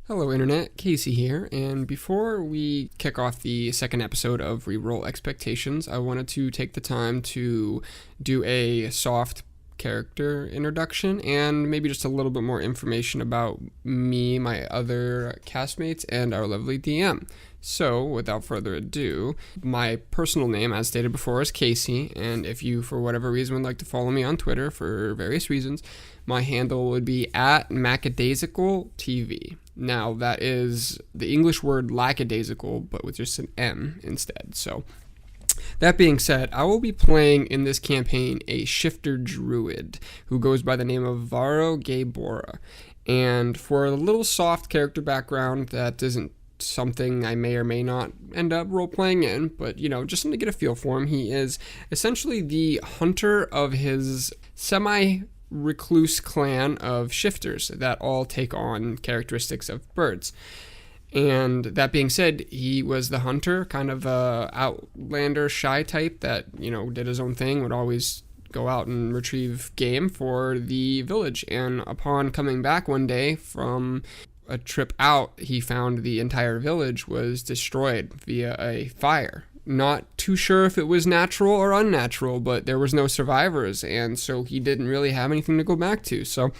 Hello, Internet. Casey here, and before we kick off the second episode of Reroll Expectations, I wanted to take the time to do a soft character introduction and maybe just a little bit more information about me, my other castmates, and our lovely DM. So, without further ado, my personal name, as stated before, is Casey, and if you, for whatever reason, would like to follow me on Twitter for various reasons, my handle would be at macadaisical TV. Now, that is the English word lackadaisical, but with just an M instead. So, that being said, I will be playing in this campaign a shifter druid who goes by the name of Varo Gaybora. And for a little soft character background that isn't something I may or may not end up role-playing in, but, just to get a feel for him, he is essentially the hunter of his semi-recluse clan of shifters that all take on characteristics of birds. And that being said, he was the hunter, kind of a outlander, shy type that, did his own thing, would always go out and retrieve game for the village. And upon coming back one day from a trip out, he found the entire village was destroyed via a fire. Not too sure if it was natural or unnatural, but there was no survivors, and so he didn't really have anything to go back to. So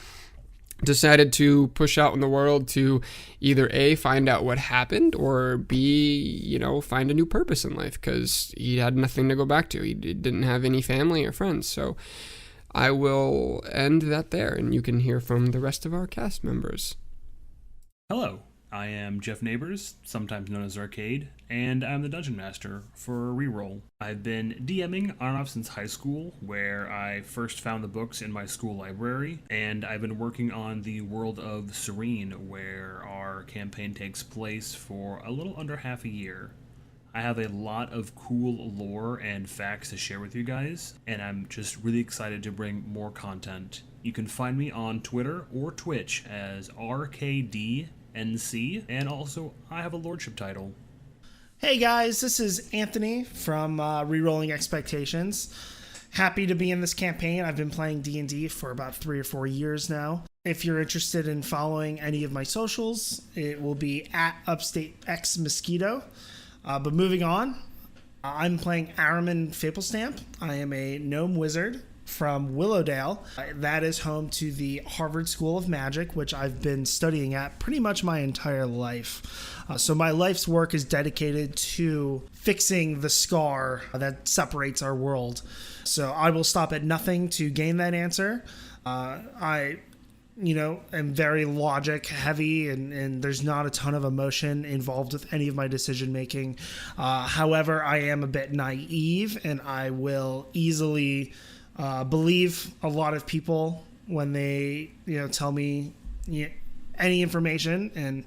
decided to push out in the world to either A, find out what happened, or B, find a new purpose in life, because he had nothing to go back to. He didn't have any family or friends. So I will end that there, and you can hear from the rest of our cast members. Hello, I am Jeff Neighbors, sometimes known as Arcade, and I'm the Dungeon Master for Reroll. I've been DMing on and off since high school, where I first found the books in my school library, and I've been working on the world of Serene, where our campaign takes place for a little under half a year. I have a lot of cool lore and facts to share with you guys, and I'm just really excited to bring more content. You can find me on Twitter or Twitch as RKDNC, and also I have a lordship title. Hey guys, this is Anthony from Rerolling Expectations. Happy to be in this campaign. I've been playing D&D for about 3 or 4 years now. If you're interested in following any of my socials, it will be at UpstateXMosquito. But moving on, I'm playing Araman Fablestamp. I am a gnome wizard from Willowdale. That is home to the Harvard School of Magic, which I've been studying at pretty much my entire life. So my life's work is dedicated to fixing the scar that separates our world. So I will stop at nothing to gain that answer. I am very logic heavy, and there's not a ton of emotion involved with any of my decision making. However, I am a bit naive, and I will easily believe a lot of people when they tell me any information, and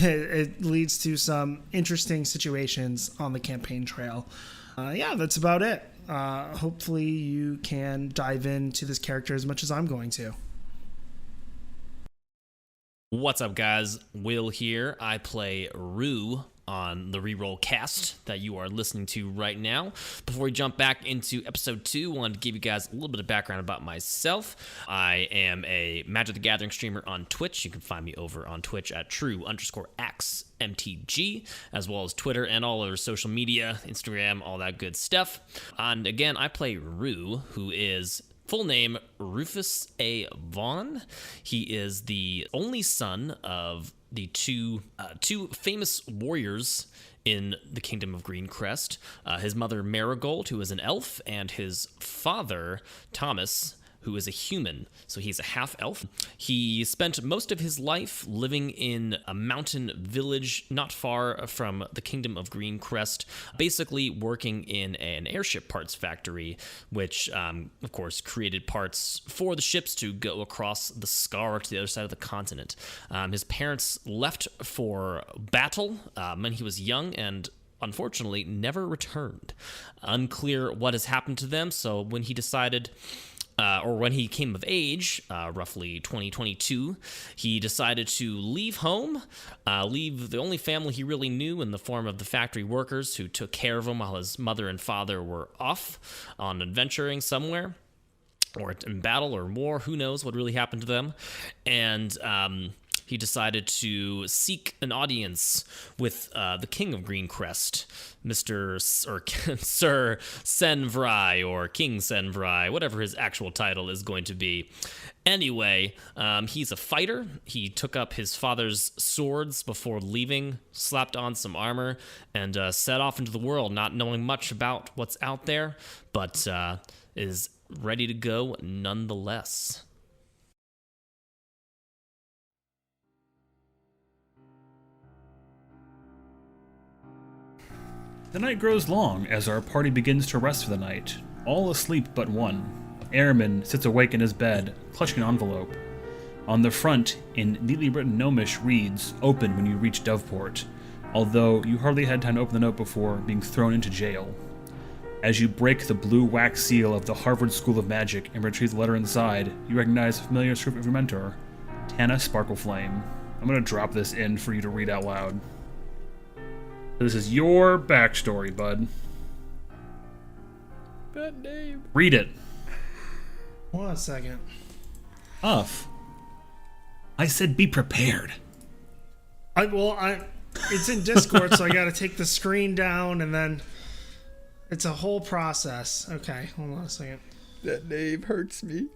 it leads to some interesting situations on the campaign trail. That's about it. Hopefully you can dive into this character as much as I'm going to. What's up, guys? Will here. I play Rue on the Reroll cast that you are listening to right now. Before we jump back into episode 2, I wanted to give you guys a little bit of background about myself. I am a Magic the Gathering streamer on Twitch. You can find me over on Twitch at true_axmtg, as well as Twitter and all other social media, Instagram, all that good stuff. And again, I play Rue, who is full name Rufus A. Vaughn. He is the only son of the two famous warriors in the Kingdom of Greencrest. His mother, Marigold, who is an elf, and his father, Thomas, who is a human. So he's a half-elf. He spent most of his life living in a mountain village not far from the Kingdom of Greencrest, basically working in an airship parts factory, which, of course, created parts for the ships to go across the scar to the other side of the continent. His parents left for battle when he was young and unfortunately never returned. Unclear what has happened to them, so when he decided when he came of age, roughly 2022, he decided to leave home, leave the only family he really knew in the form of the factory workers who took care of him while his mother and father were off on adventuring somewhere, or in battle or war. Who knows what really happened to them. And he decided to seek an audience with the King of Greencrest, Sir Senvrai, or King Senvrai, whatever his actual title is going to be. Anyway, he's a fighter. He took up his father's swords before leaving, slapped on some armor, and set off into the world, not knowing much about what's out there, but is ready to go nonetheless. The night grows long as our party begins to rest for the night, all asleep but one. Airman sits awake in his bed, clutching an envelope. On the front, in neatly written gnomish, reads, "Open when you reach Doveport," although you hardly had time to open the note before being thrown into jail. As you break the blue wax seal of the Harvard School of Magic and retrieve the letter inside, you recognize the familiar script of your mentor, Tana Sparkleflame. I'm going to drop this in for you to read out loud. This is your backstory, bud. Bad name. Read it. Hold on a second. Uff. I said be prepared. It's in Discord, so I got to take the screen down, and then it's a whole process. Okay, hold on a second. That name hurts me.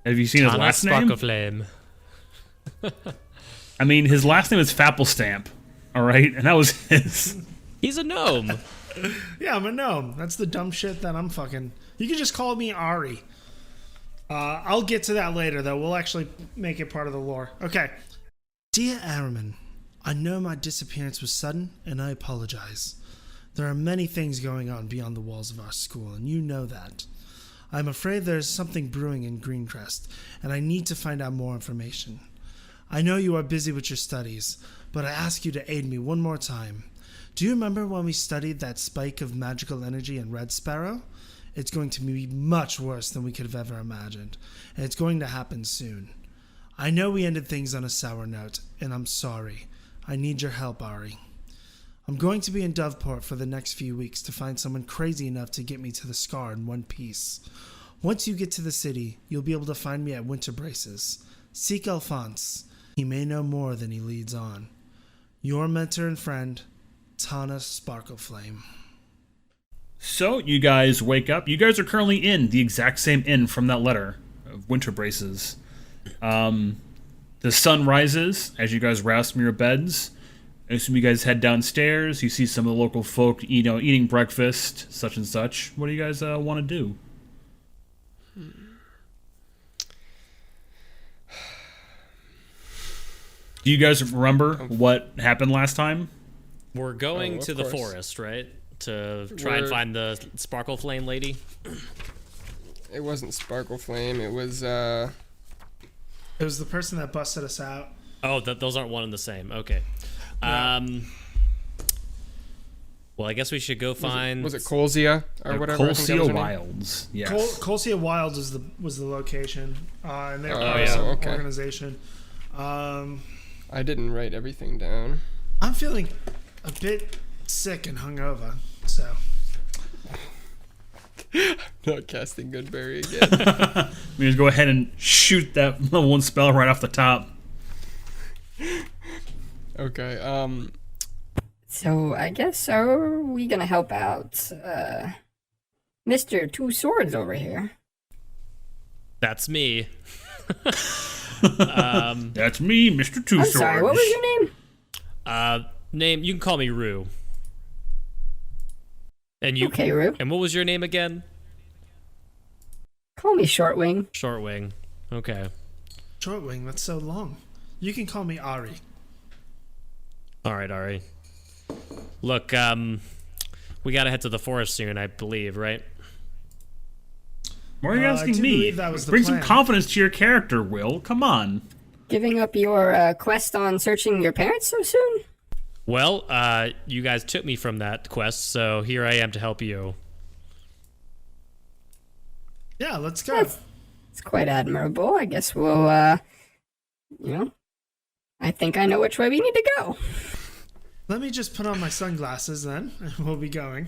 Have you seen his last name? Sparkleflame. I mean, his last name is Fapplestamp, all right? And that was his. He's a gnome. Yeah, I'm a gnome. That's the dumb shit that I'm fucking... You can just call me Ari. I'll get to that later, though. We'll actually make it part of the lore. Okay. Dear Araman, I know my disappearance was sudden, and I apologize. There are many things going on beyond the walls of our school, and you know that. I'm afraid there is something brewing in Greencrest, and I need to find out more information. I know you are busy with your studies, but I ask you to aid me one more time. Do you remember when we studied that spike of magical energy in Red Sparrow? It's going to be much worse than we could have ever imagined, and it's going to happen soon. I know we ended things on a sour note, and I'm sorry. I need your help, Ari. I'm going to be in Doveport for the next few weeks to find someone crazy enough to get me to the Scar in one piece. Once you get to the city, you'll be able to find me at Winter Braces. Seek Alphonse. He may know more than he leads on. Your mentor and friend, Tana Sparkleflame. So, you guys wake up. You guys are currently in the exact same inn from that letter of Winter Braces. The sun rises as you guys rouse from your beds. As soon as you guys head downstairs, you see some of the local folk, eating breakfast, such and such. What do you guys want to do? Do you guys remember what happened last time? We're going to the course. forest, right? To try and find the Sparkle Flame lady. It wasn't Sparkle Flame. It was It was the person that busted us out. Oh, those aren't one and the same. Okay. Yeah. Well, I guess we should go find. Was it Colsia or whatever? I think that was Colsia her name. Wilds. Yes. Colsia Wilds was the location, and they're Oh, part of yeah, some okay. organization. I didn't write everything down. I'm feeling a bit sick and hungover, so. Not casting Goodberry again. We just go ahead and shoot that level 1 spell right off the top. Okay. So I guess are we gonna help out Mr. Two Swords over here? That's me. That's me, Mr. Two I'm Swords. sorry, what was your name? Name, you can call me Rue. And you. Okay, Rue. And what was your name again? Call me Shortwing. Shortwing. Okay. Shortwing, that's so long. You can call me Ari. All right, Ari. Look, we gotta head to the forest soon, I believe, right? Why are you I asking do me? believe that was the Bring some plan. confidence to your character, Will. Come on. Giving up your quest on searching your parents so soon? Well, you guys took me from that quest, so here I am to help you. Yeah, let's go. It's quite admirable. I guess we'll, I think I know which way we need to go. Let me just put on my sunglasses then, and we'll be going.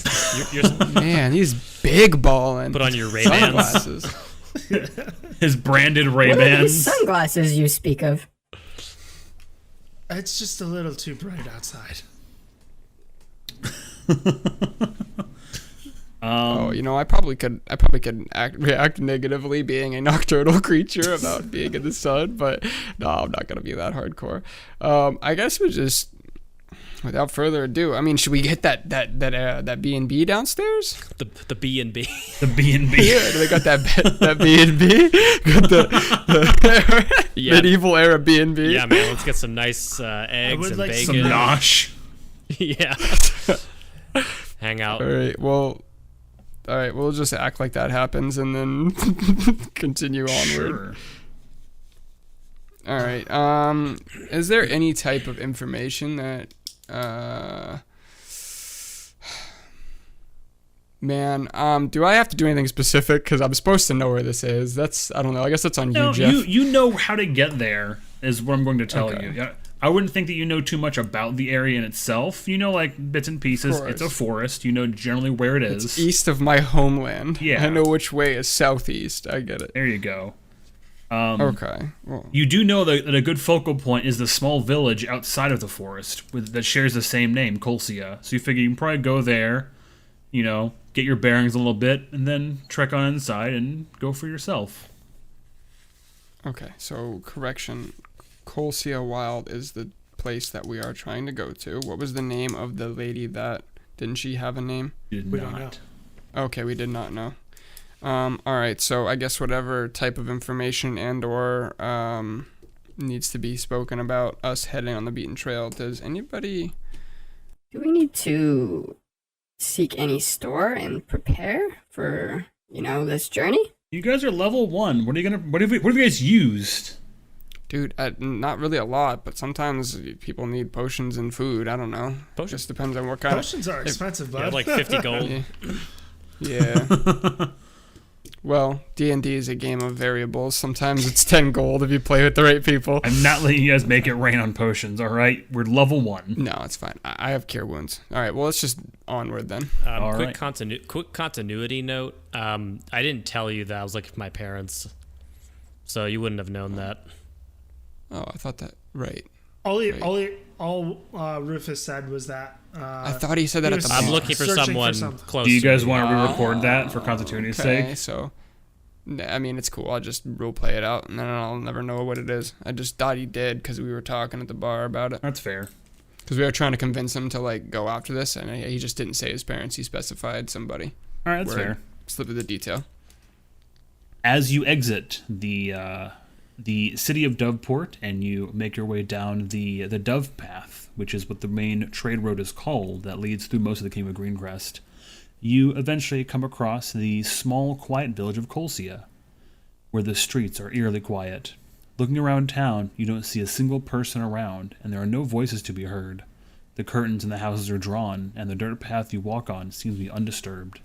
Man, he's big balling. Put on your Ray-Bans. Sunglasses. His branded What are these Ray-Bans. sunglasses you speak of? It's just a little too bright outside. I probably could react negatively being a nocturnal creature about being in the sun, but no, I'm not gonna be that hardcore. I guess we just, without further ado, I mean, should we hit that B&B downstairs? The B&B. The B&B. Yeah, they got that B&B. Got the medieval era B&B. Yeah, man. Let's get some nice eggs and bacon. Some nosh. Yeah. Hang out. All right, we'll just act like that happens and then continue onward. Sure. All right. Is there any type of information that do I have to do anything specific? Because I'm supposed to know where this is. I don't know. I guess that's on you, Jeff. You know how to get there, is what I'm going to tell Okay. you. Yeah, I wouldn't think that you know too much about the area in itself. You know, like, bits and pieces. Of course. It's a forest. You know generally where it is. It's east of my homeland. Yeah. I know which way is southeast. I get it. There you go. Okay. Well, You do know that a good focal point is the small village outside of the forest that shares the same name, Colsia. So you figure you can probably go there, get your bearings a little bit, and then trek on inside and go for yourself. okay. So, correction. Colsia Wild is the place that we are trying to go to. What was the name of the lady that... Didn't she have a name? We don't know. Okay, we did not know. All right, so I guess whatever type of information and or needs to be spoken about us heading on the beaten trail. Does anybody... Do we need to seek any store and prepare for, this journey? You guys are level 1. What have you guys used? Dude, not really a lot, but sometimes people need potions and food. I don't know. Potions? Just depends on what kind Potions are expensive, bud. Yeah, like 50 gold. Yeah. Well, D&D is a game of variables. Sometimes it's 10 gold if you play with the right people. I'm not letting you guys make it rain on potions, alright? We're level 1. No, it's fine. I have cure wounds. All right, well, let's just onward then. All Quick right. quick continuity note. I didn't tell you that I was like my parents, so you wouldn't have known that. Oh, I thought that... Right. All Rufus said was that. I thought he said that he at the was bar. I'm looking for searching someone for something. close. Do you guys to me. want to re-record that for continuity's Okay, sake? so... I mean, it's cool. I'll just role play it out, and then I'll never know what it is. I just thought he did because we were talking at the bar about it. That's fair. Because we were trying to convince him to, go after this, and he just didn't say his parents. He specified somebody. Alright, that's Word. fair. Slip of the detail. As you exit the city of Doveport and you make your way down the Dove Path, which is what the main trade road is called that leads through most of the Kingdom of Greencrest, you eventually come across the small, quiet village of Colsia, where the streets are eerily quiet. Looking around town, you don't see a single person around, and there are no voices to be heard. The curtains in the houses are drawn, and the dirt path you walk on seems to be undisturbed.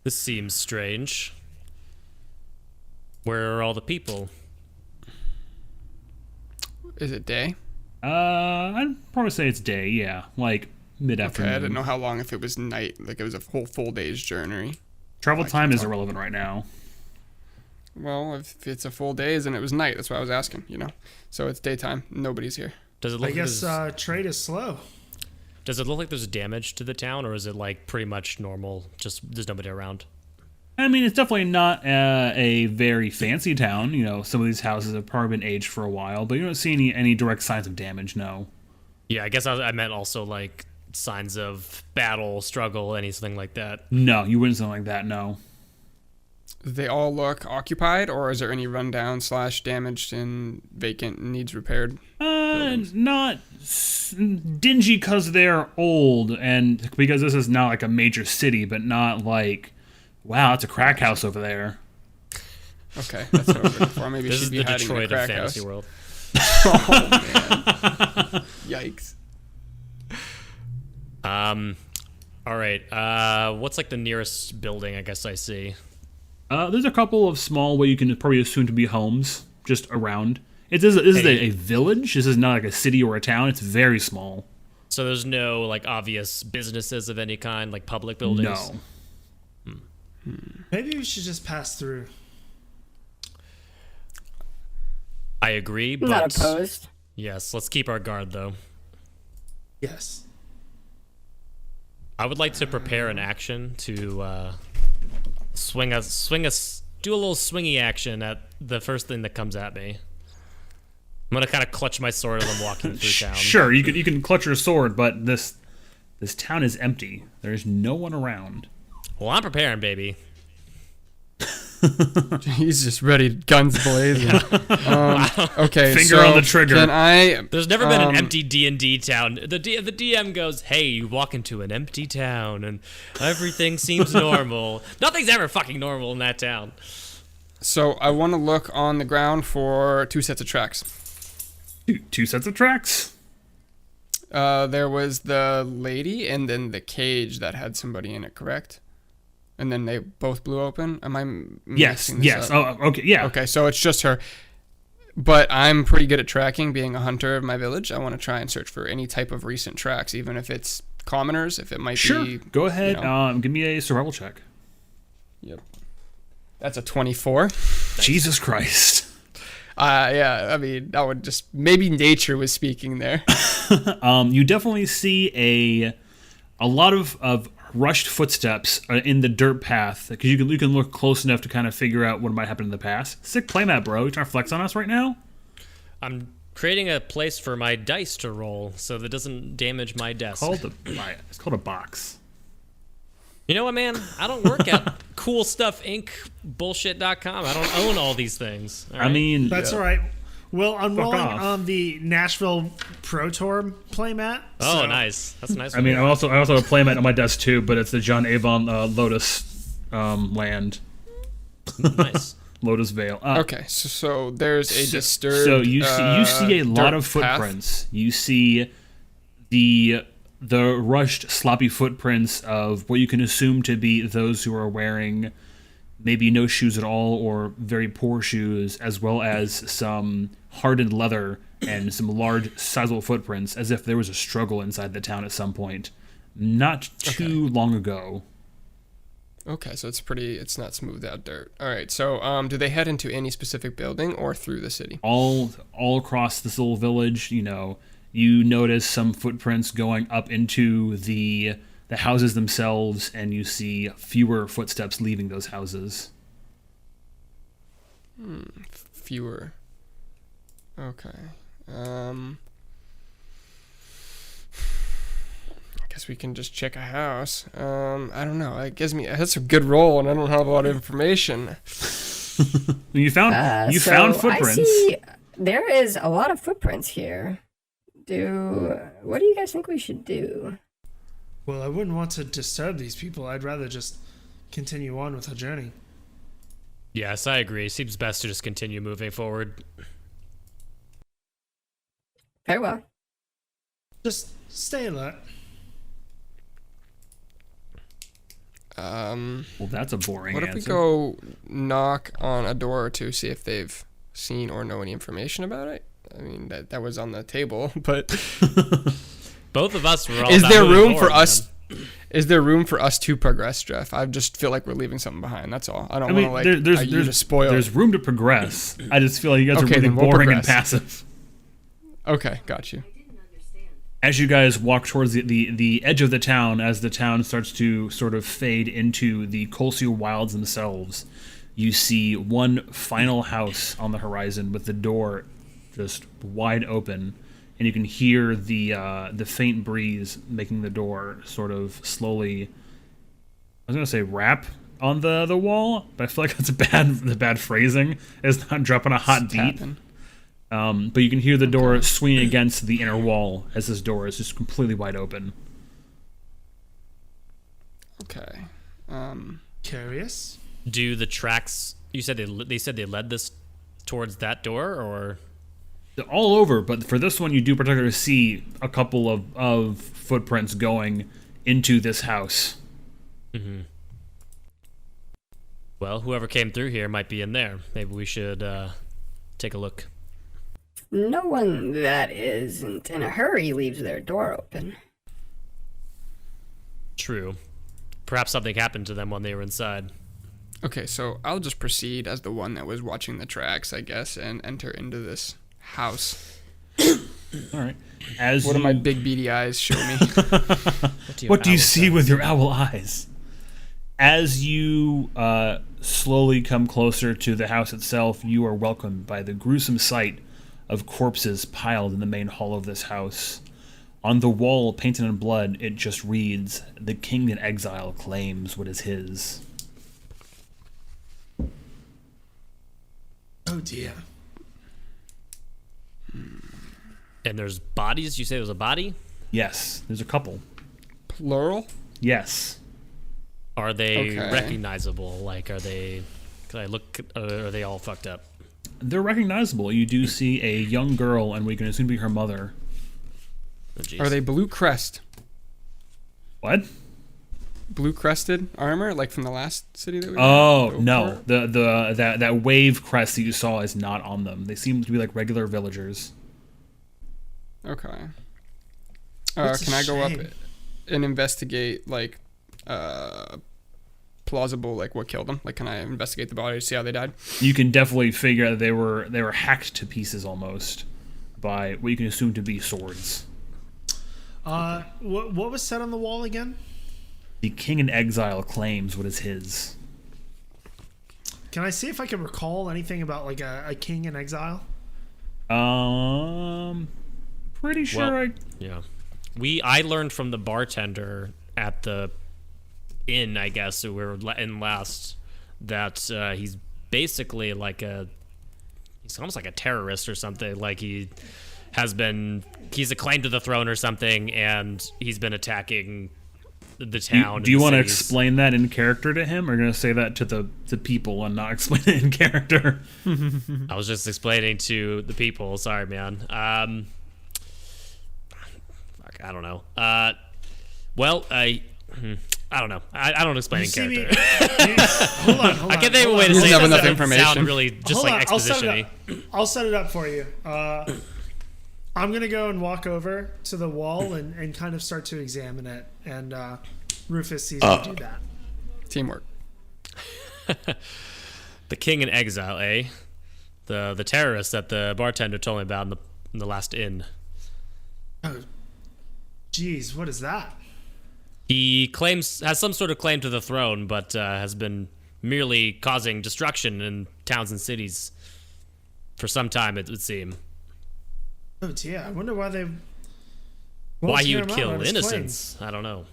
This seems strange. Where are all the people? Is it day? I'd probably say it's day, yeah. Like, mid-afternoon. Okay, I didn't know how long if it was night. Like, it was a whole full day's journey. Travel time is irrelevant right now. Well, if it's a full day, then it was night. That's why I was asking, So it's daytime. Nobody's here. Does it I look guess like trade is slow. does it look like there's damage to the town, or is it like pretty much normal? Just there's nobody around. I mean, it's definitely not a very fancy town. Some of these houses have probably been aged for a while, but you don't see any direct signs of damage, no. Yeah, I guess I meant also like signs of battle, struggle, anything like that. No, you wouldn't sound like that, no. Do they all look occupied, or is there any rundown / damaged and vacant and needs repaired? Not dingy because they're old, and because this is not like a major city, but not like, wow, it's a crack house over there. Okay, that's what I was looking for. Maybe This she'd is be the hiding in a Detroit of crack fantasy house. world. Oh, man. Yikes. All right. What's like the nearest building? I guess I see. There's a couple of small, what you can probably assume to be homes, just around. This is a village. This is not like a city or a town. It's very small. So there's no like obvious businesses of any kind, like public buildings. No. Maybe we should just pass through. I agree, but Not opposed. yes, let's keep our guard though. Yes. I would like to prepare an action to do a little swingy action at the first thing that comes at me. I'm gonna kind of clutch my sword as I'm walking through town. Sure, you can clutch your sword, but this town is empty. There's no one around. Well, I'm preparing, baby. He's just ready, guns blazing. Okay, Finger so on the trigger. Can I? There's never been an empty D&D town. The DM goes, "Hey, you walk into an empty town and everything seems normal." Nothing's ever fucking normal in that town. So I want to look on the ground for 2 sets of tracks. Two sets of tracks. There was the lady and then the cage that had somebody in it, correct? And then they both blew open? Am I mixing this up? Oh, okay, yeah. Okay, so it's just her. But I'm pretty good at tracking, being a hunter of my village. I want to try and search for any type of recent tracks, even if it's commoners, if it might be... Go ahead, you know. give me a survival check. Yep. That's a 24. Jesus Christ. Yeah, I mean, that would just... Maybe nature was speaking there. You definitely see a lot of rushed footsteps in the dirt path, because you can look close enough to kind of figure out what might happen in the past. Sick playmat, bro. You trying to flex on us right now? I'm creating a place for my dice to roll so that doesn't damage my desk. It's called a box. You know what, man? I don't work at Cool Stuff Inc. bullshit.com. I don't own all these things. All right? I mean, That's all right. Well, I'm rolling off. on the Nashville Pro Tour playmat. Oh, so- nice. That's a nice. I mean, I also have a playmat on my desk too, but it's the John Avon Lotus land. nice. Lotus Vale. Okay, so there's a disturbed... So you see a lot dirt of footprints. path. You see the rushed, sloppy footprints of what you can assume to be those who are wearing maybe no shoes at all or very poor shoes, as well as some hardened leather and some large, sizable footprints, as if there was a struggle inside the town at some point, not too long ago. Okay, so it's not smoothed out dirt. All right, so do they head into any specific building or through the city? All across this little village, you notice some footprints going up into the houses themselves, and you see fewer footsteps leaving those houses. Fewer. Okay. I guess we can just check a house. I don't know. It gives me that's a good roll, and I don't have a lot of information. You found So footprints. I see there is a lot of footprints here. What do you guys think we should do? Well, I wouldn't want to disturb these people. I'd rather just continue on with our journey. Yes, I agree. Seems best to just continue moving forward. Very well. Just stay alert. Well, that's a boring What if answer. we go knock on a door or two, see if they've seen or know any information about it? I mean, that was on the table, but Both of us were all is about there moving room forward, for us? man. Is there room for us to progress, Jeff? I just feel like we're leaving something behind. That's all. I don't want to like you to spoil. There's room to progress. I just feel like you guys Okay, are really then we'll boring and progress. passive. Okay, got you. As you guys walk towards the edge of the town, as the town starts to sort of fade into the Colsia Wilds themselves, you see one final house on the horizon with the door just wide open, and you can hear the faint breeze making the door sort of slowly, I was going to say rap on the wall, but I feel like that's the bad phrasing. It's not dropping a hot beat. Tapping. But you can hear the door swinging against the inner wall as this door is just completely wide open. Okay. Curious? Do the tracks? You said they said they led this towards that door, or They're all over, but for this one, you do particularly see a couple of footprints going into this house. well, whoever came through here might be in there. Maybe we should take a look. No one that isn't in a hurry leaves their door open. True. Perhaps something happened to them when they were inside. Okay, so I'll just proceed as the one that was watching the tracks, I guess, and enter into this house. All right. What do my big beady eyes show me? What do you see with your owl eyes? As you slowly come closer to the house itself, you are welcomed by the gruesome sight of corpses piled in the main hall of this house. On the wall, painted in blood, it just reads, "The king in exile claims what is his." Oh dear. And there's bodies? You say there's a body? Yes, there's a couple. Plural? Yes. Are they Okay. recognizable? Like, are they... Can I look... are they all fucked up? They're recognizable. You do see a young girl, and we can assume to be her mother. Oh, jeez. Are they blue crest? What? Blue crested armor, like from the last city that we Oh, went no. for? That wave crest that you saw is not on them. They seem to be like regular villagers. Okay. That's a Can I go up shame. and investigate, like, plausible, like, what killed them? Like, can I investigate the body to see how they died? You can definitely figure that they were hacked to pieces almost by what you can assume to be swords. What was said on the wall again? The king in exile claims what is his. Can I see if I can recall anything about like a king in exile? Pretty sure Well, yeah. I learned from the bartender at the inn, I guess, we were in last, that he's basically like he's almost like a terrorist or something. Like he's a claim to the throne or something, and he's been attacking the town. Do you and the want to cities. explain that in character to him, or going to say that to the people and not explain it in character? I was just explaining to the people. Sorry, man. Fuck, I don't know. Well, I don't know. I don't explain in See me? character. Hold on. I can't think of a way to Doesn't say have it enough doesn't information. sound really just Hold like on, exposition-y. I'll set it up for you. I'm gonna go and walk over to the wall and kind of start to examine it. And Rufus sees me do that. Teamwork. The king in exile, eh? The terrorist that the bartender told me about in the last inn. Oh, geez, what is that? He has some sort of claim to the throne, but has been merely causing destruction in towns and cities for some time, it would seem. Oh dear, I wonder why they. Why he would kill innocents, I don't know.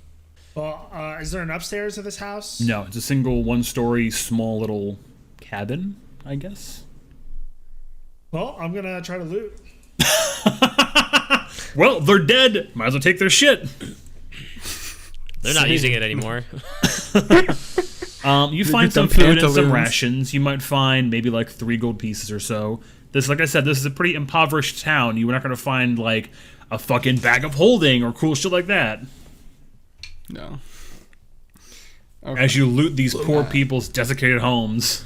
Well, is there an upstairs of this house? No, it's a single one-story small little cabin, I guess. Well, I'm gonna try to loot. Well, they're dead. Might as well take their shit. They're not using it anymore. You find get some some food and some pantaloons. rations. You might find maybe like 3 gold pieces or so. This, like I said, this is a pretty impoverished town. You're not going to find like a fucking bag of holding or cool shit like that. No. As you loot these poor people's desiccated homes.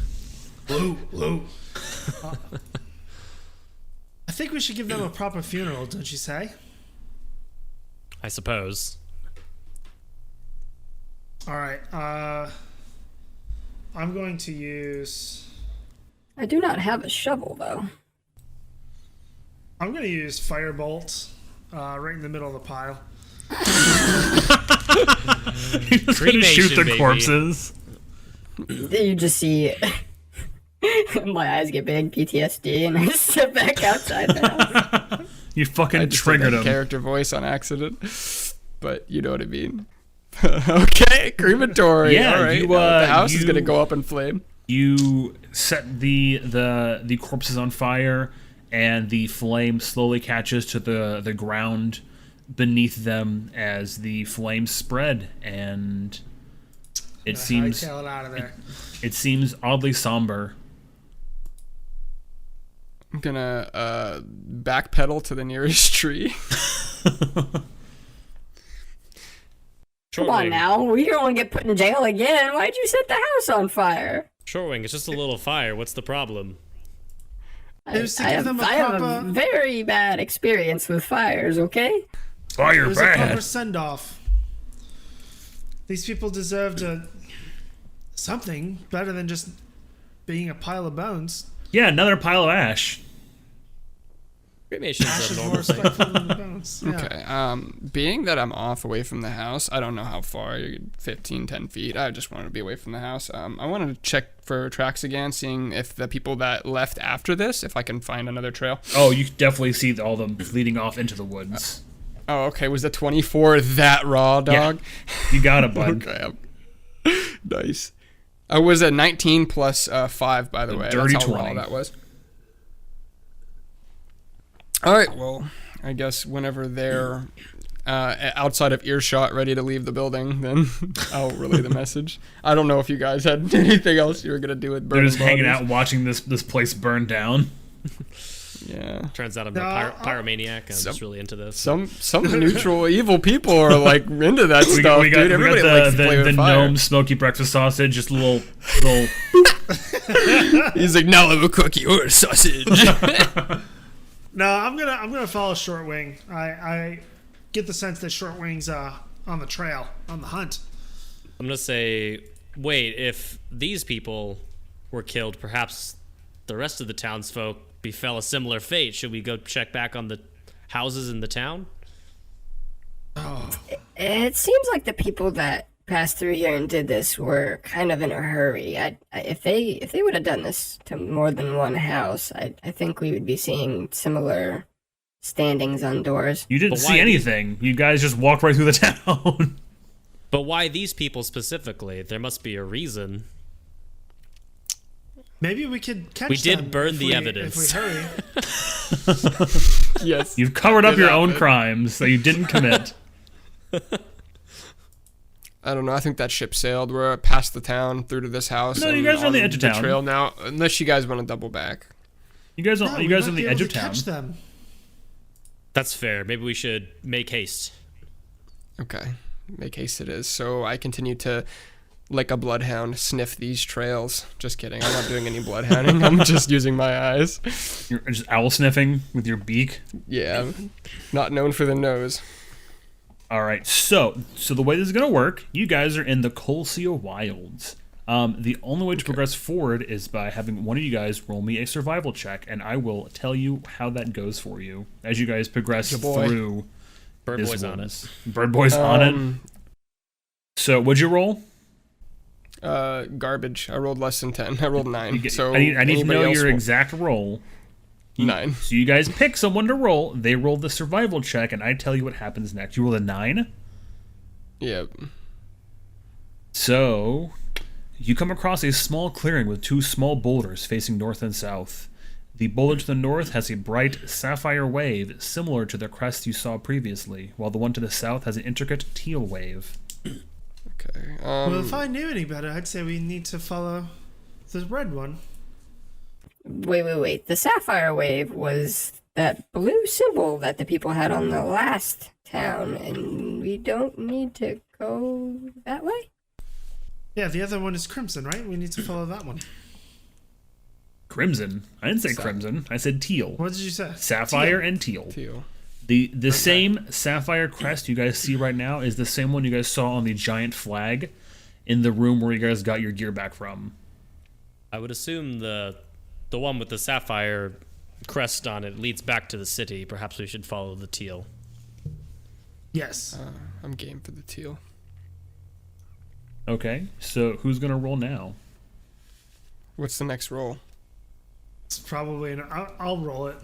Loot. I think we should give them a proper funeral, don't you say? I suppose. All right. I'm going to use. I do not have a shovel, though. I'm going to use firebolt right in the middle of the pile. You're just gonna shoot Cremation, the baby. corpses. You just see my eyes get big, PTSD, and I step back outside the house. You fucking I just triggered did that him. character voice on accident, but you know what I mean. Okay, crematory. Yeah, all right. you, The house is you- gonna go up in flame. You set the corpses on fire, and the flame slowly catches to the ground beneath them as the flames spread, and it seems Hightail it out of there. it seems oddly somber. I'm gonna backpedal to the nearest tree. Come on now, we don't want to get put in jail again. Why'd you set the house on fire? Shorewing, it's just a little fire. What's the problem? It was to give them a I have a proper- very bad experience with fires, okay? Fire It was a proper bad. send-off. These people deserved a Something better than just being a pile of bones. Yeah, another pile of ash. Cremation's Ash a is more normal thing. respectful than the bones. Yeah. Okay. Being that I'm off away from the house, I don't know how far, 15, 10 feet. I just wanted to be away from the house. I wanted to check for tracks again, seeing if the people that left after this, if I can find another trail. Oh, you can definitely see all them leading off into the woods. Oh, okay. Was the 24 that raw, dog? Yeah. You got it, bud. Okay. Nice. I was at 19 plus 5, by the way. Dirty That's how 20. raw that was. All right, well, I guess whenever they're outside of earshot, ready to leave the building, then I'll relay the message. I don't know if you guys had anything else you were gonna do with burning They're just hanging bodies. out watching this place burn down. Yeah. Turns out I'm a pyromaniac. I'm just really into this. Some neutral evil people are like into that stuff, we got dude. Everybody likes to play with the fire. gnome smoky breakfast sausage, just little. He's like, now I'm a cookie or a sausage. No, I'm gonna follow Shortwing. I get the sense that Shortwing's on the trail, on the hunt. I'm gonna say, wait, if these people were killed, perhaps the rest of the townsfolk befell a similar fate. Should we go check back on the houses in the town? It seems like the people that passed through here and did this were kind of in a hurry. If they would have done this to more than one house, I think we would be seeing similar standings on doors. You didn't But see why- anything. You guys just walked right through the town. But why these people specifically? There must be a reason. Maybe we could catch We did them burn if the we- evidence. If we hurry. Yes. You've covered up It your own happened. crimes that you didn't commit. I don't know. I think that ship sailed. We're past the town, through to this house. No, you and guys are on the edge of town. Trail now, unless you guys want to double back. You guys, No, you we guys might on be the able edge of to town. catch them. That's fair. Maybe we should make haste. Okay, make haste it is. So I continue to, like a bloodhound, sniff these trails. Just kidding. I'm not doing any bloodhounding. I'm just using my eyes. You're just owl sniffing with your beak. Yeah, not known for the nose. All right, so the way this is gonna work, you guys are in the Colsia Wilds. The only way to progress forward is by having one of you guys roll me a survival check, and I will tell you how that goes for you as you guys progress Good boy. through. Bird this Boy's on woods. it. Bird Boy's on it. So, what'd you roll? Garbage. I rolled less than 10. I rolled 9. So I need to anybody know else your roll- exact roll. 9. So you guys pick someone to roll. They roll the survival check, and I tell you what happens next. You roll a 9. Yep. So, you come across a small clearing with two small boulders facing north and south. The boulder to the north has a bright sapphire wave similar to the crest you saw previously, while the one to the south has an intricate teal wave. Okay. Well, if I knew any better, I'd say we need to follow the red one. Wait. The sapphire wave was that blue symbol that the people had on the last town, and we don't need to go that way? Yeah, the other one is crimson, right? We need to follow that one. Crimson? I didn't say crimson. I said teal. What did you say? Sapphire and teal. Teal. The same sapphire crest you guys see right now is the same one you guys saw on the giant flag in the room where you guys got your gear back from. I would assume the one with the sapphire crest on it leads back to the city. Perhaps we should follow the teal. Yes. I'm game for the teal. Okay, so who's gonna roll now? What's the next roll? It's probably I'll roll it.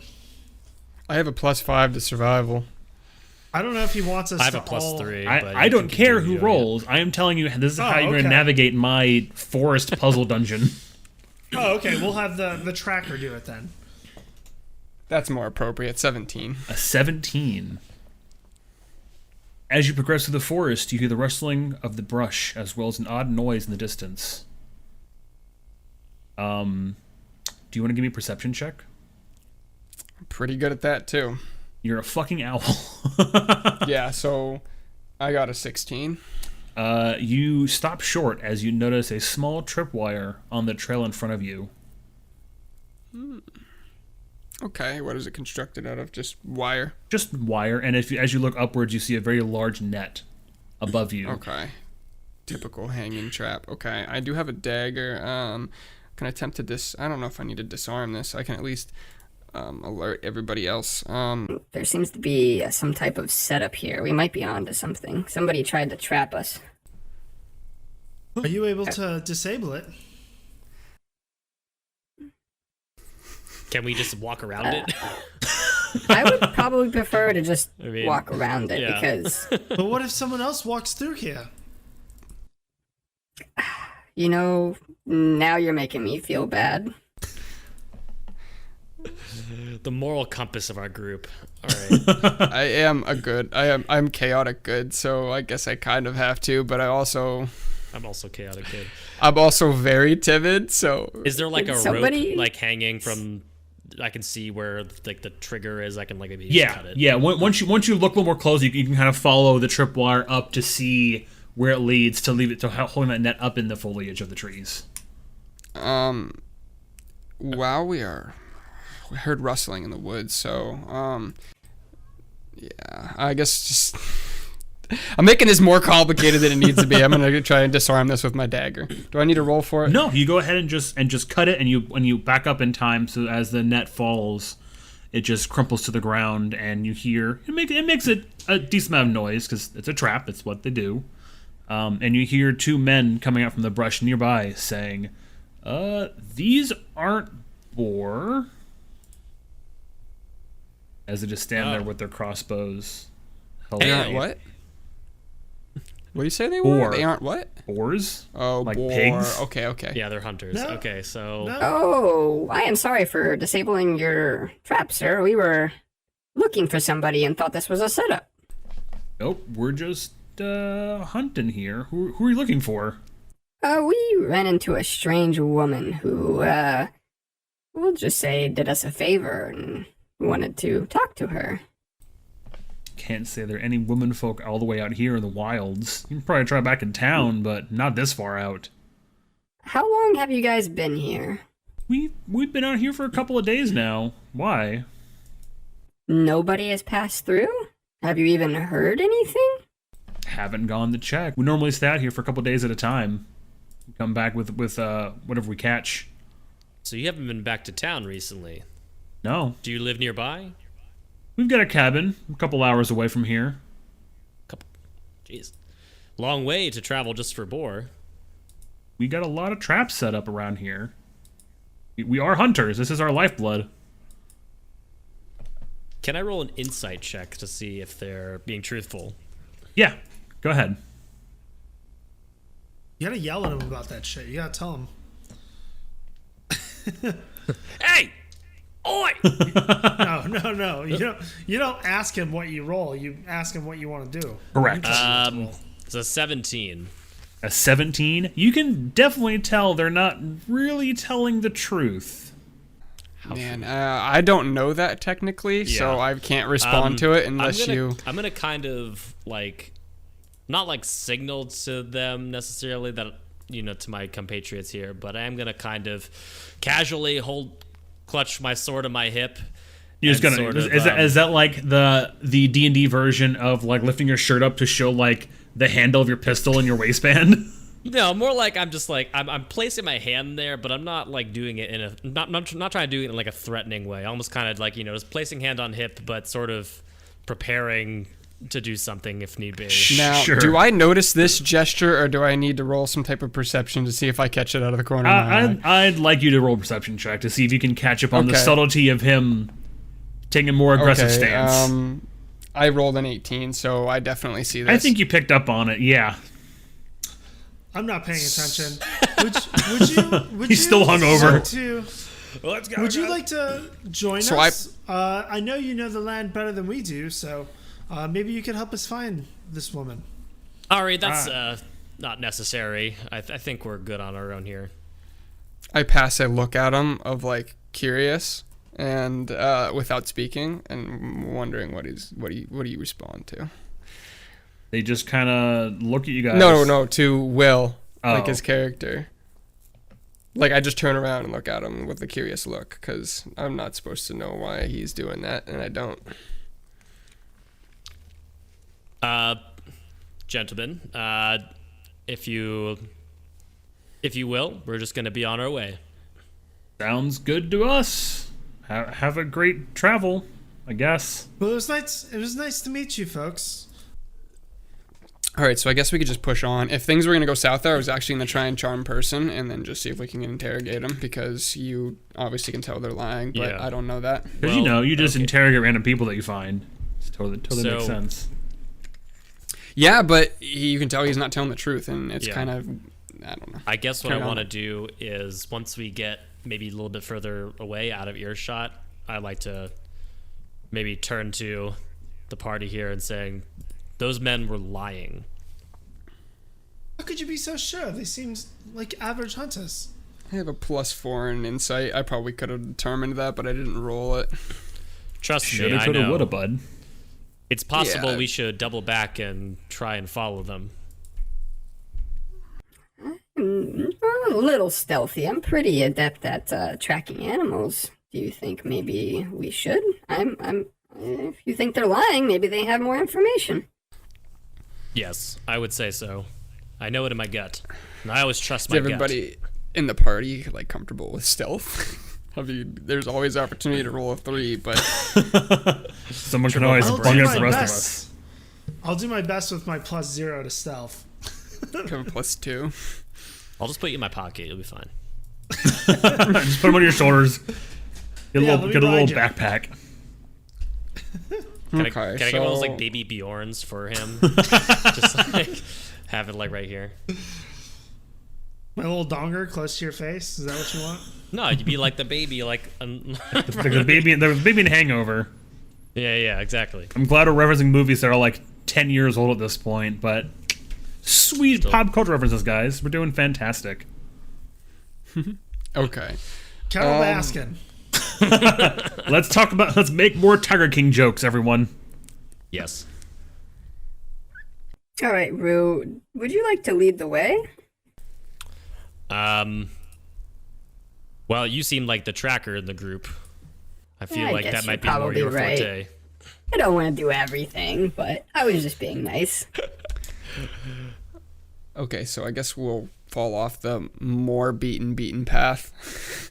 I have a +5 to survival. I don't know if he wants us I have to a +3. but I you don't can care continue who doing it. rolls. I am telling you this is how Oh, you're gonna okay. navigate my forest puzzle dungeon. Oh, okay. We'll have the tracker do it then. That's more appropriate. 17. A 17. As you progress through the forest, you hear the rustling of the brush as well as an odd noise in the distance. Do you want to give me a perception check? Pretty good at that, too. You're a fucking owl. Yeah, so I got a 16. You stop short as you notice a small tripwire on the trail in front of you. Okay, what is it constructed out of? Just wire? Just wire, and as you look upwards, you see a very large net above you. Okay. typical hanging trap. Okay, I do have a dagger. Can I attempt to I don't know if I need to disarm this. I can at least alert everybody else. There seems to be some type of setup here. We might be onto something. Somebody tried to trap us. Are you able to disable it? Can we just walk around it? I would probably prefer to just I mean, walk around it yeah. because, But what if someone else walks through here? you know, now you're making me feel bad. The moral compass of our group. All right. I'm chaotic good, so I guess I kind of have to, but I'm also chaotic good. I'm also very timid, so Is there like a Somebody- rope like hanging from? I can see where like the trigger is. I can like maybe just Yeah, cut it. yeah. Once you look a little more close, you can kind of follow the tripwire up to see where it leads to leave it to holding that net up in the foliage of the trees. While we heard rustling in the woods, so yeah, I guess just I'm making this more complicated than it needs to be. I'm gonna try and disarm this with my dagger. Do I need to roll for it? No, you go ahead and just cut it, and you back up in time, so as the net falls, it just crumples to the ground, and you hear it makes a decent amount of noise because it's a trap. It's what they do, and you hear two men coming out from the brush nearby saying, "These aren't boar." As they just stand there with their crossbows. held They high. aren't what? What do you say they were? Boar. They aren't what? Boars? Oh, Like boar. pigs? Okay. Yeah, they're hunters. No. Okay, so No. Oh, I am sorry for disabling your trap, sir. We were looking for somebody and thought this was a setup. Nope, we're just hunting here. Who are you looking for? We ran into a strange woman who, we'll just say did us a favor and wanted to talk to her. Can't say there are any women folk all the way out here in the wilds. You can probably try back in town, but not this far out. How long have you guys been here? We've been out here for a couple of days now. Why? Nobody has passed through? Have you even heard anything? Haven't gone to check. We normally stay out here for a couple of days at a time. Come back with whatever we catch. so you haven't been back to town recently. No. Do you live nearby? We've got a cabin a couple hours away from here. Jeez. Long way to travel just for boar. We got a lot of traps set up around here. We are hunters. This is our lifeblood. Can I roll an insight check to see if they're being truthful? Yeah, go ahead. You gotta yell at him about that shit. You gotta tell him. Hey! Oi! No. You don't ask him what you roll. You ask him what you want to do. Correct. It's a 17. A 17? You can definitely tell they're not really telling the truth. Man, I don't know that technically, so Yeah. I can't respond to it unless I'm gonna kind of like, not like signal to them necessarily that, you know, to my compatriots here, but I am gonna kind of casually clutch my sword to my hip. You're just and gonna sort of, is that like the D&D version of like lifting your shirt up to show like the handle of your pistol in your waistband? No, more like I'm just like I'm placing my hand there, but I'm not like doing it in a not trying to do it in like a threatening way. Almost kind of like, you know, just placing hand on hip, but sort of preparing to do something if need be. now, Sure. do I notice this gesture, or do I need to roll some type of perception to see if I catch it out of the corner of my eye? I'd like you to roll a perception check to see if you can catch up on the Okay. subtlety of him taking a more aggressive Okay, stance. I rolled an 18, so I definitely see this. I think you picked up on it. Yeah, I'm not paying attention. Would He's you still hungover. like to- Let's go. Would you like to join So us? I know you know the land better than we do, so maybe you could help us find this woman. All right, that's not necessary. I think we're good on our own here. I pass a look at him of like curious and without speaking and wondering what do you respond to? they just kind of look at you guys. No, to Will, like Oh. his character. Like I just turn around and look at him with a curious look because I'm not supposed to know why he's doing that, and I don't. Gentlemen, if you will, we're just going to be on our way. Sounds good to us. Have a great travel, I guess. Well, it was nice. It was nice to meet you, folks. All right, so I guess we could just push on. If things were going to go south there, I was actually going to try and charm person and then just see if we can interrogate them, because you obviously can tell they're lying, but Yeah. I don't know that. Because you just interrogate random people that you find. It's totally makes So- sense. Yeah, but you can tell he's not telling the truth, and it's Yeah. kind of, I don't know. I guess what Turn I on. want to do is once we get maybe a little bit further away out of earshot, I'd like to maybe turn to the party here and saying, those men were lying. How could you be so sure? They seem like average hunters. I have a +4 in insight. I probably could have determined that, but I didn't roll it. Trust me, Shoulda, I coulda, know. woulda, bud. It's possible Yeah. we should double back and try and follow them. I'm a little stealthy. I'm pretty adept at tracking animals. Do you think maybe we should? If you think they're lying, maybe they have more information. Yes, I would say so. I know it in my gut. And I always trust Is my everybody in the party like comfortable with stealth? I mean, there's always opportunity to roll a 3, but Someone can always I'll bung do against the my rest of best. us. I'll do my best with my +0 to stealth. have a +2. I'll just put you in my pocket. You'll be fine. Just put them on your shoulders. Get a Yeah, little, let me get a little ride you. Oh, backpack. Can I Okay, get one of those like so- baby Bjorns for him? Just like have it like right here. My little donger close to your face. Is that what you want? No, you'd be like the baby, like Like the baby in Hangover. yeah, exactly. I'm glad we're referencing movies that are like 10 years old at this point, but sweet Still. pop culture references, guys. We're doing fantastic. Okay. Carol Baskin. Let's make more Tiger King jokes, everyone. Yes. All right, Rue, would you like to lead the way? Well, you seem like the tracker in the group. I feel I like guess that you're might be more probably your right. forte. I don't want to do everything, but I was just being nice. Okay, so I guess we'll fall off the more beaten path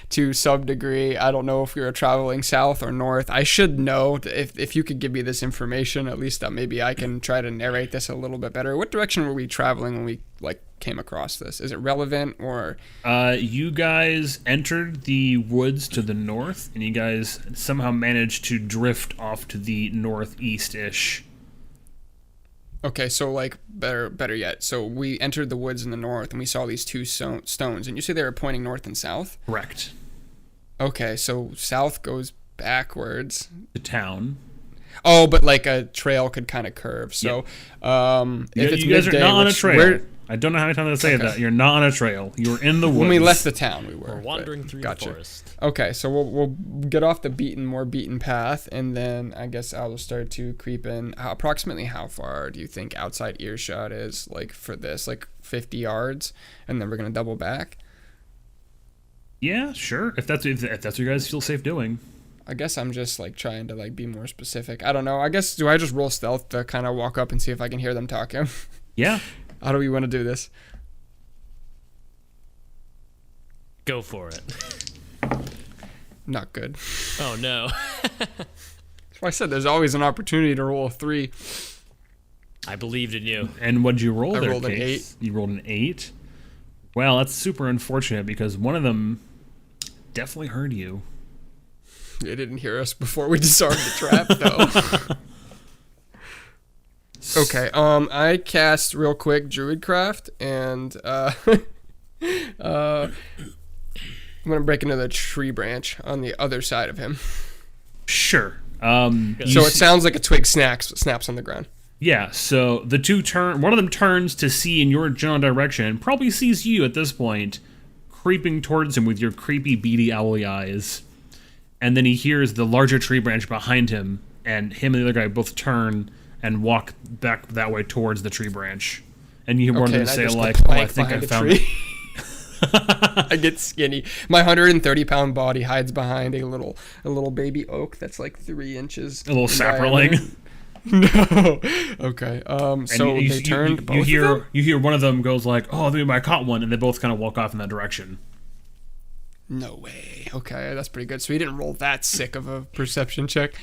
to some degree. I don't know if we were traveling south or north. I should know if you could give me this information, at least that maybe I can try to narrate this a little bit better. What direction were we traveling when we came across this? Is it relevant or? You guys entered the woods to the north, and you guys somehow managed to drift off to the northeast-ish. Okay, so better yet. So we entered the woods in the north and we saw these two stones, and you say they were pointing north and south? Correct. Okay, so south goes backwards. The town. Oh, but like a trail could kind of curve. So, if it's You guys are midday, not on a which trail. I don't know how many times I say Okay. that. You're not on a trail. You were in the woods. when we left the town, we were. We're wandering but through gotcha. the forest. Okay, so we'll get off the more beaten path, and then I guess I'll start to creep in. Approximately how far do you think outside earshot is, like, for this? Like 50 yards, and then we're gonna double back. Yeah, sure. If that's what you guys feel safe doing. I guess I'm just trying to be more specific. I don't know. I guess do I just roll stealth to kind of walk up and see if I can hear them talking? Yeah. How do we want to do this? Go for it. Not good. Oh no. That's why I said there's always an opportunity to roll a 3. I believed in you. And what'd you roll I there, rolled an Case? You rolled an 8? Well, that's super unfortunate because one of them definitely heard you. They didn't hear us before we disarmed the trap, though. Okay, I cast real quick Druidcraft, and I'm gonna break into the tree branch on the other side of him. Sure. So it sounds like a twig snaps on the ground. Yeah, so the two one of them turns to see in your general direction, probably sees you at this point, creeping towards him with your creepy, beady, owly eyes. And then he hears the larger tree branch behind him, and him and the other guy both turn and walk back that way towards the tree branch. And you hear one of them and I say, just like, go oh, I plank think I behind a found tree. I get skinny. My 130-pound body hides behind a little baby oak that's like 3 inches. A little in sapperling. diameter. No. Okay. And So they turned both of them? You hear one of them goes like, "Oh, I caught one," and they both kind of walk off in that direction. No way. Okay, that's pretty good. So he didn't roll that sick of a perception check.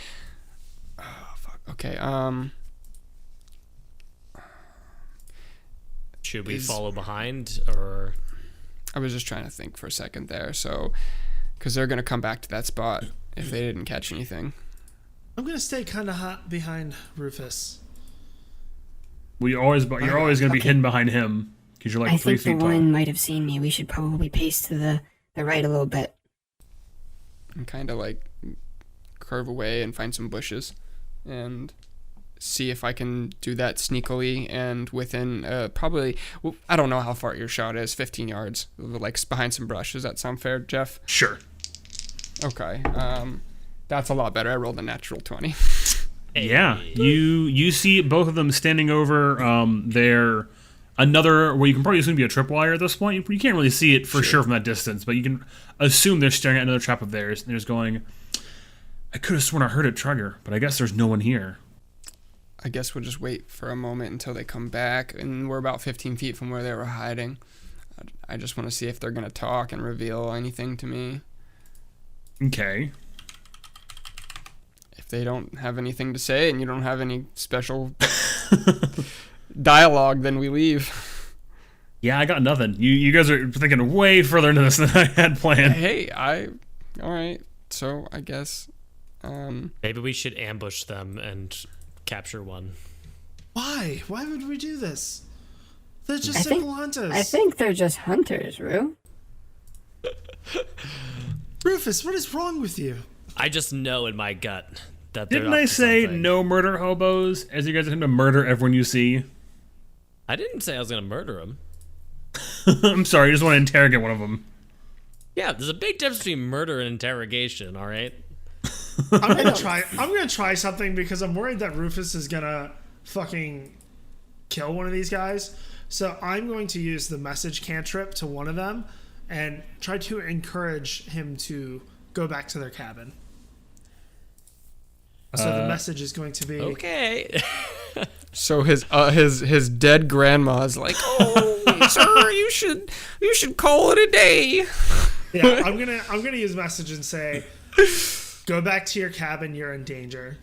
Oh, fuck. Okay. Should we follow behind, or? I was just trying to think for a second there. So, because they're gonna come back to that spot if they didn't catch anything. I'm gonna stay kind of hot behind Rufus. You're always going to be hidden behind him because you're like I 3 think the feet tall. one might have seen me. We should probably pace to the right a little bit. And kind of like curve away and find some bushes and see if I can do that sneakily and within probably, well, I don't know how far your shot is, 15 yards, like behind some brush. Does that sound fair, Jeff? Sure. Okay. That's a lot better. I rolled a natural 20. Yeah, you see both of them standing over their another, well, you can probably assume to be a tripwire at this point. You can't really see it for sure from that distance, but you can assume they're staring at another trap of theirs. And they're just going, I could have sworn I heard it trigger, but I guess there's no one here. I guess we'll just wait for a moment until they come back, and we're about 15 feet from where they were hiding. I just want to see if they're going to talk and reveal anything to me. Okay. If they don't have anything to say and you don't have any special dialogue, then we leave. Yeah, I got nothing. You guys are thinking way further into this than I had planned. Hey, all right. So I guess Maybe we should ambush them and capture one. Why? Why would we do this? They're just I think- simple hunters. I think they're just hunters, Rue. Rufus, what is wrong with you? I just know in my gut that they're Didn't up I to say something. no murder hobos as you guys attempt to murder everyone you see? I didn't say I was gonna murder them. I'm sorry, I just want to interrogate one of them. Yeah, there's a big difference between murder and interrogation. All right. I'm gonna try something because I'm worried that Rufus is gonna fucking kill one of these guys. So I'm going to use the message cantrip to one of them and try to encourage him to go back to their cabin. So the message is going to be Okay. so. His dead grandma's like, oh, sir, you should call it a day. yeah, I'm gonna use message and say, go back to your cabin, you're in danger.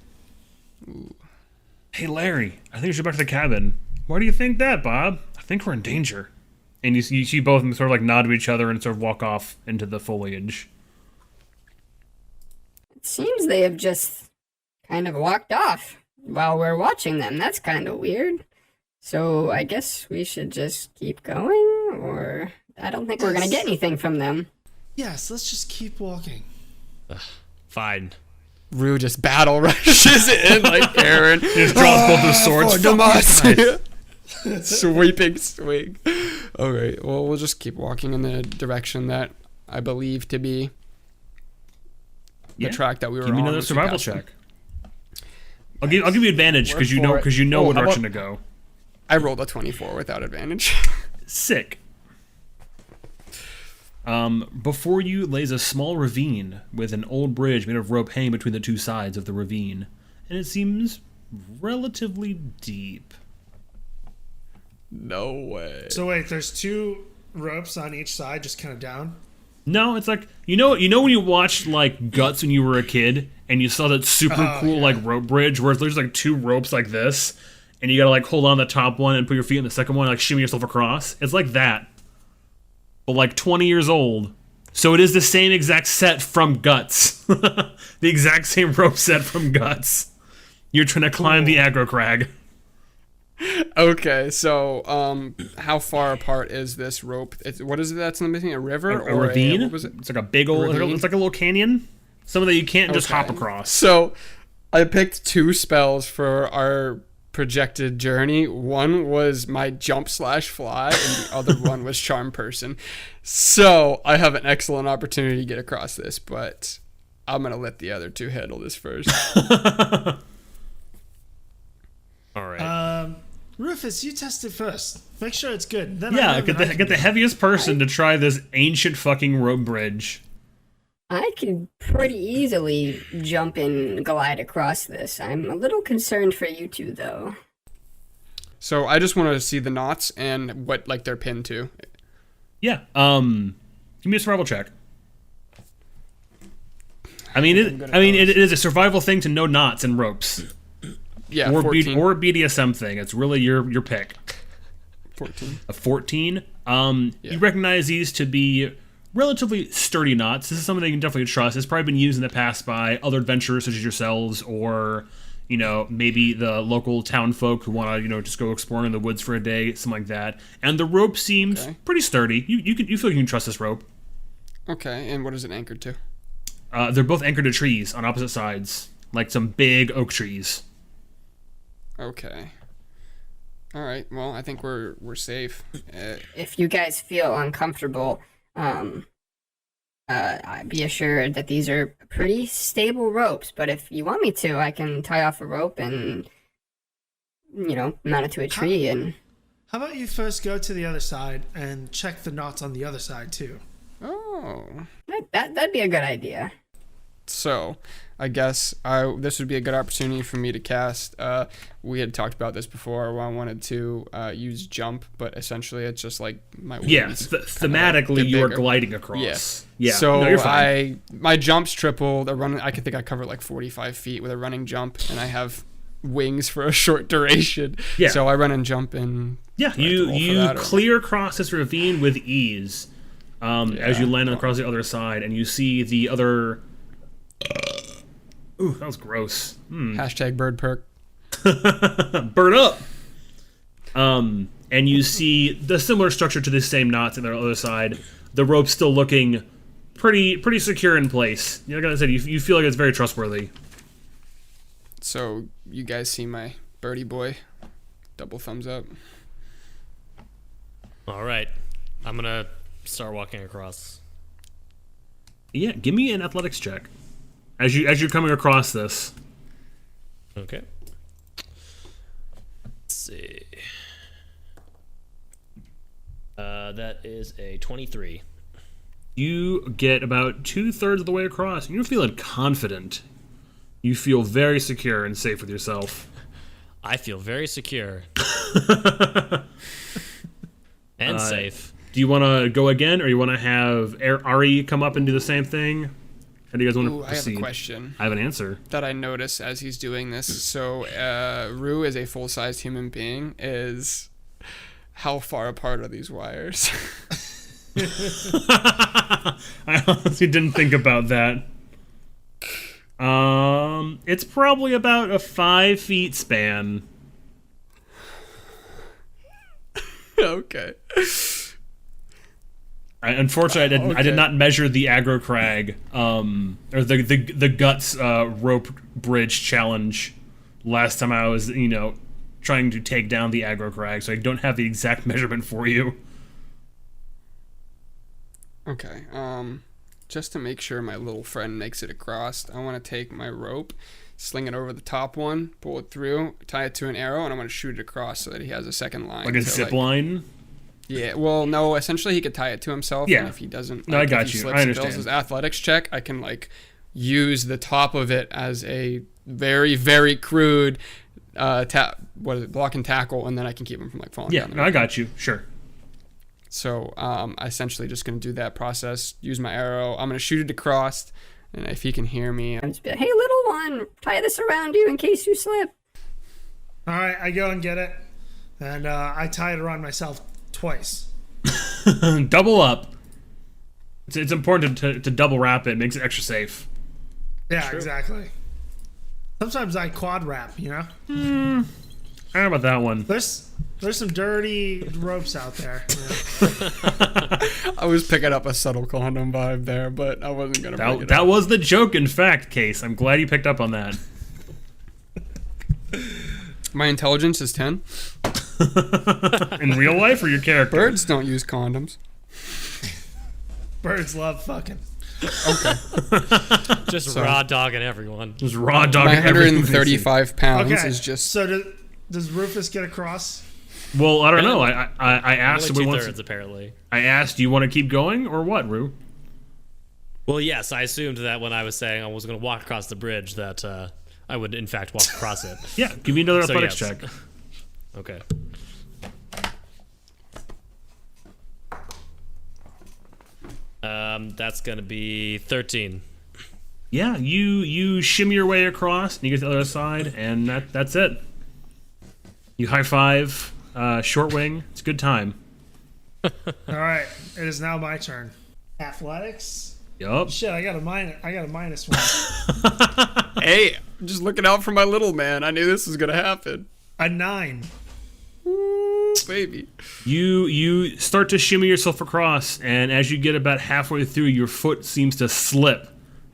Hey, Larry, I think we should go back to the cabin. Why do you think that, Bob? I think we're in danger. And you see both of them sort of like nod to each other and sort of walk off into the foliage. It seems they have just kind of walked off while we're watching them. That's kind of weird. So I guess we should just keep going, or I don't think we're gonna get anything from them. Yes, let's just keep walking. Fine. Rue just battle rushes in like Aaron. Just draws both his swords. For Damas. Sweeping swing. All right. Well, we'll just keep walking in the direction that I believe to be the track that we were on. Give me another once we survival passed them. check. I'll give you advantage because you know what direction to go. I rolled a 24 without advantage. Sick. Before you lays a small ravine with an old bridge made of rope hanging between the two sides of the ravine, and it seems relatively deep. No way. So wait, there's two ropes on each side, just kind of down. No, it's like you know when you watched like Guts when you were a kid and you saw that super cool like rope bridge where there's like two ropes like this and you gotta like hold on the top one and put your feet in the second one and like shimmy yourself across. It's like that, but like 20 years old. So it is the same exact set from Guts, the exact same rope set from Guts. You're trying to climb the aggro crag. Okay, so how far apart is this rope? What is it that's in the missing? A river A or ravine? What was it? It's like a big old. It's like a little canyon. Some of that you can't just hop across. So I picked two spells for our projected journey. One was my jump/fly, and the other one was charm person. So I have an excellent opportunity to get across this, but I'm gonna let the other two handle this first. All right. Rufus, you test it first. Make sure it's good. Then Yeah, get the heaviest person to try this ancient fucking rope bridge. I could pretty easily jump and glide across this. I'm a little concerned for you two, though. So I just want to see the knots and what like they're pinned to. Yeah. Give me a survival check. I mean, it is a survival thing to know knots and ropes. Yeah, or 14. or a BDSM thing. It's really your pick. 14. A 14. Yeah. You recognize these to be relatively sturdy knots. This is something that you can definitely trust. It's probably been used in the past by other adventurers such as yourselves, or maybe the local town folk who want to just go exploring in the woods for a day, something like that. And the rope seems pretty sturdy. You feel you can trust this rope. Okay, and what is it anchored to? They're both anchored to trees on opposite sides, like some big oak trees. Okay. All right. Well, I think we're safe. If you guys feel uncomfortable, be assured that these are pretty stable ropes. But if you want me to, I can tie off a rope and mount it to a tree. And how about you first go to the other side and check the knots on the other side too? Oh. that'd be a good idea. So, I guess this would be a good opportunity for me to cast. We had talked about this before where I wanted to use jump, but essentially it's just like my wings. Yeah, thematically you are gliding across. Yeah. So no, you're fine. my jump's triple. I think I cover like 45 feet with a running jump, and I have wings for a short duration. Yeah. So I run and jump and you clear across this ravine with ease. As you land across the other side, and you see the other. Ooh, that was gross. Hashtag bird perk. Bird up. And you see the similar structure to the same knots on the other side. The rope's still looking pretty secure in place. Like I said, you feel like it's very trustworthy. So you guys see my birdie boy? Double thumbs up. All right, I'm gonna start walking across. Yeah, give me an athletics check as you're coming across this. Okay. Let's see. That is a 23. You get about 2/3 of the way across, and you're feeling confident. You feel very secure and safe with yourself. I feel very secure. And safe. Do you want to go again, or you want to have Ari come up and do the same thing? How do you guys want to proceed? I have a question. I have an answer. That I notice as he's doing this. So, Rue is a full-sized human being. How far apart are these wires? I honestly didn't think about that. It's probably about a 5 feet span. Okay. Unfortunately, I did not measure the aggro crag, or the guts rope bridge challenge last time I was, trying to take down the aggro crag, so I don't have the exact measurement for you. Okay. Just to make sure my little friend makes it across, I want to take my rope, sling it over the top one, pull it through, tie it to an arrow, and I'm going to shoot it across so that he has a second line. Like a zip line? Yeah, well, no, essentially he could tie it to himself. Yeah. And if he doesn't, I got you. I understand. His athletics check, I can, use the top of it as a very, very crude block and tackle, and then I can keep him from, falling down. Yeah, I got you. Sure. So, I'm essentially just going to do that process, use my arrow. I'm going to shoot it across, and if he can hear me... I'm just be like, hey, little one, tie this around you in case you slip. All right, I go and get it, and I tie it around myself twice. Double up. It's important to double wrap it. It makes it extra safe. Yeah, exactly. Sometimes I quad wrap, I don't know about that one. There's some dirty ropes out there. I was picking up a subtle condom vibe there, but I wasn't going to bring it up. That was the joke, in fact, Case. I'm glad you picked up on that. My intelligence is 10. In real life or your character? Birds don't use condoms. Birds love fucking. Okay. Just raw dogging everyone. Just raw dogging everyone. My 135 pounds Okay. is just... So does Rufus get across? Well, I don't know. I asked... Only 2/3, apparently. I asked, do you want to keep going or what, Rue? Well, yes, I assumed that when I was saying I was going to walk across the bridge that I would, in fact, walk across it. Yeah, give me another So, athletics yes. check. Okay. That's going to be 13. Yeah, you shimmy your way across, and you get to the other side, and that's it. You high five, short wing. It's a good time. All right, it is now my turn. Athletics. Yup. Shit, I got a minus one. Hey, just looking out for my little man. I knew this was gonna happen. A 9. Ooh, baby. You start to shimmy yourself across, and as you get about halfway through, your foot seems to slip,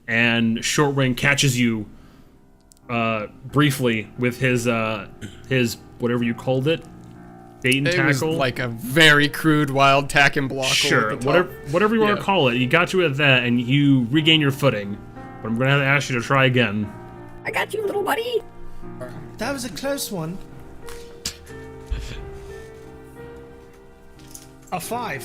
and Short Wing catches you briefly with his whatever you called it, bait and It was tackle. like a very crude wild tack and block. Sure, over the top. whatever you want Yeah. to call it. You got you with that, and you regain your footing. But I'm gonna have to ask you to try again. I got you, little buddy. That was a close one. A 5.